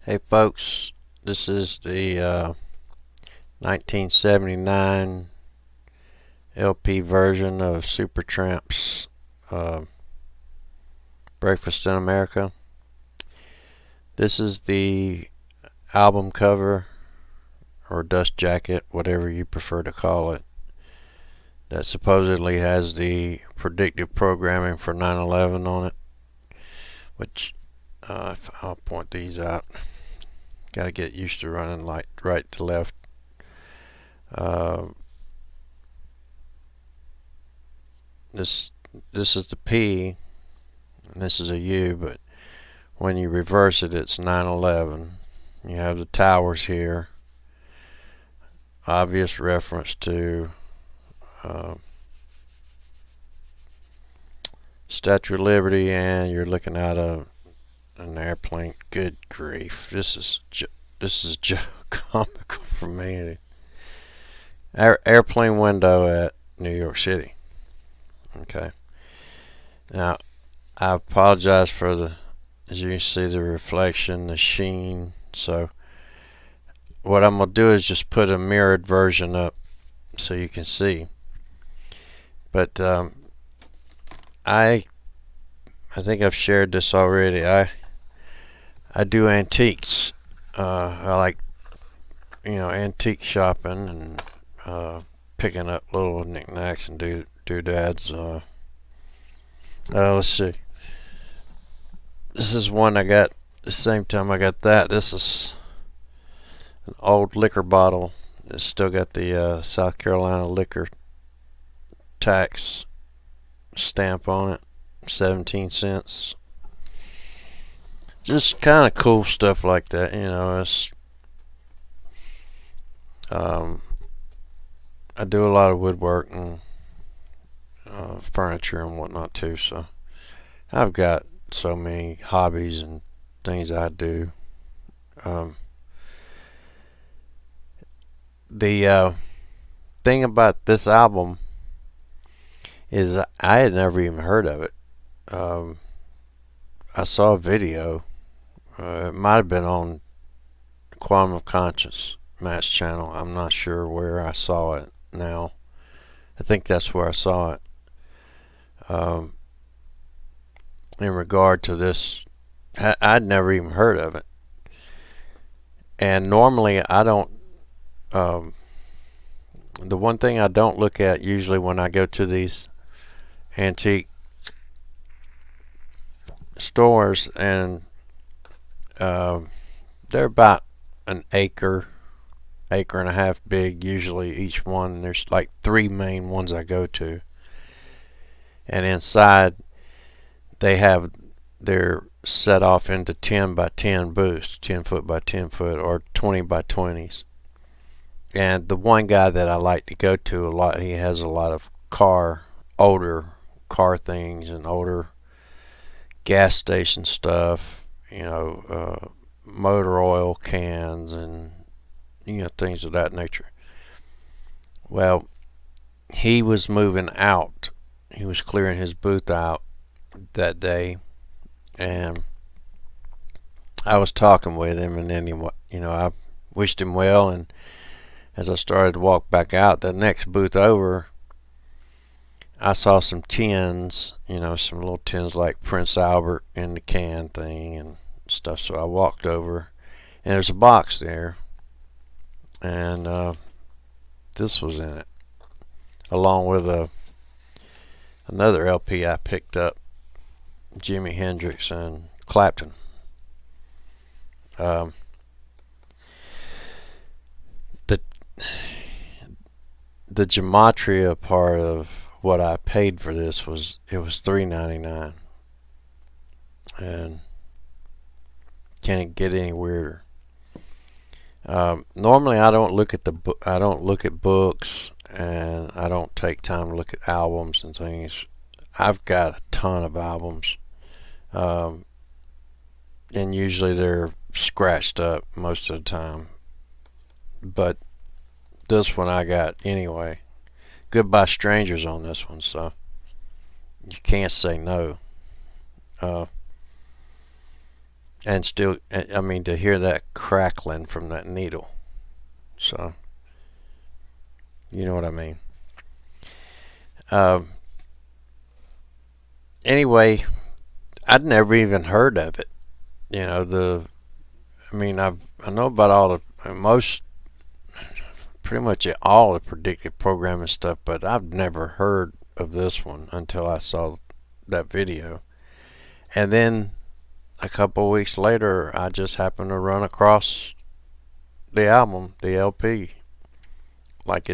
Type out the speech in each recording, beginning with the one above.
Hey folks, this is the 1979 LP version of Supertramp's uh, Breakfast in America. This is the album cover, or dust jacket, whatever you prefer to call it, that supposedly has the predictive programming for 9/11 on it, which I'll point these out. Got to get used to running like right to left. This is the P and this is a U, but when you reverse it, it's 9/11. You have the towers here, obvious reference to Statue of Liberty, and you're looking at an airplane. Good grief! This is comical for me. Airplane window at New York City. Okay. Now, I apologize for as you can see, the reflection, the sheen. So what I'm gonna do is just put a mirrored version up so you can see. But I think I've shared this already. I do antiques. I like antique shopping and picking up little knickknacks and doodads. Let's see. This is one I got the same time I got that. This is an old liquor bottle. It's still got the South Carolina liquor tax stamp on it, 17 cents. Just kind of cool stuff like that, It's I do a lot of woodwork and furniture and whatnot too, so I've got so many hobbies and things I do. The thing about this album is I had never even heard of it. I saw a video. It might have been on Quantum of Conscience, Matt's channel. I'm not sure where I saw it now. I think that's where I saw it. In regard to this, I'd never even heard of it. And normally I don't, the one thing I don't look at usually when I go to these antique stores, and they're about an acre and a half big usually each one. There's like 3 main ones I go to, and inside they're set off into 10 by 10 booths, 10 foot by 10 foot, or 20 by 20s. And the one guy that I like to go to a lot, he has a lot of older car things and older gas station stuff, motor oil cans and things of that nature. Well, he was moving out. He was clearing his booth out that day, and I was talking with him, and then I wished him well, and as I started to walk back out, the next booth over, I saw some tins, some little tins like Prince Albert in the can thing and stuff. So I walked over, and there's a box there, and this was in it, along with another LP I picked up, Jimi Hendrix and Clapton. The gematria part of what I paid for this was $3.99, and can it get any weirder? Normally I don't look at books, and I don't take time to look at albums and things. I've got a ton of albums, and usually they're scratched up most of the time, but this one I got anyway. Goodbye Strangers on this one, so you can't say no. and still, I mean, to hear that crackling from that needle. So, you know what I mean. Um, anyway, I'd never even heard of it. You know, I mean, I know about all the most, pretty much all the predictive programming stuff, but I've never heard of this one until I saw that video. And then a couple of weeks later, I just happened to run across the album, the LP. Like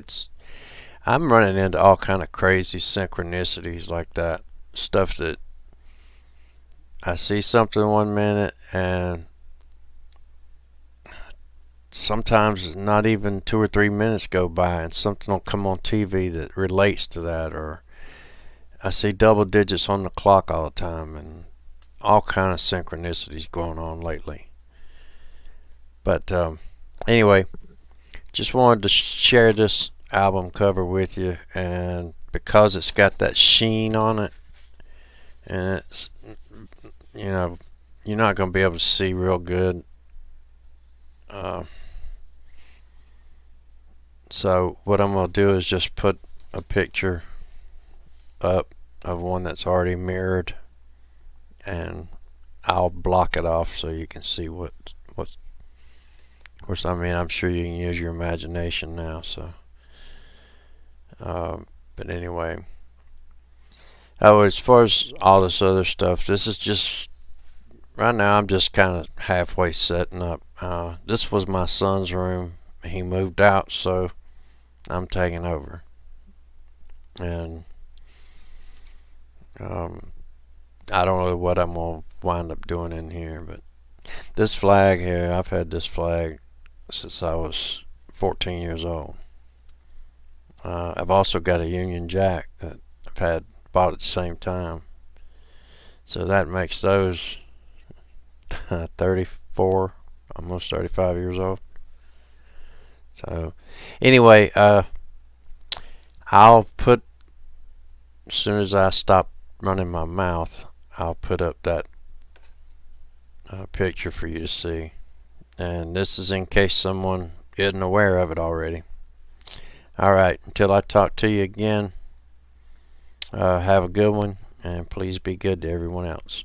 I'm running into all kind of crazy synchronicities like that. Stuff that I see something 1 minute and sometimes not even 2 or 3 minutes go by and something will come on TV that relates to that, or I see double digits on the clock all the time, and all kind of synchronicities going on lately. But anyway, just wanted to share this album cover with you, and because it's got that sheen on it, and it's, you know, you're not going to be able to see real good. So what I'm going to do is just put a picture up of one that's already mirrored, and I'll block it off so you can see what's. Of course, I mean, I'm sure you can use your imagination now. So, but anyway, as far as all this other stuff, this is just right now. I'm just kind of halfway setting up. This was my son's room. He moved out, so I'm taking over, and I don't know what I'm gonna wind up doing in here, but this flag here, I've had this flag since I was 14 years old. I've also got a Union Jack that I've had bought at the same time, so that makes those 34, almost 35 years old. So anyway, I'll put, as soon as I stop running my mouth, I'll put up that picture for you to see. And this is in case someone isn't aware of it already. Alright, until I talk to you again, have a good one, and please be good to everyone else.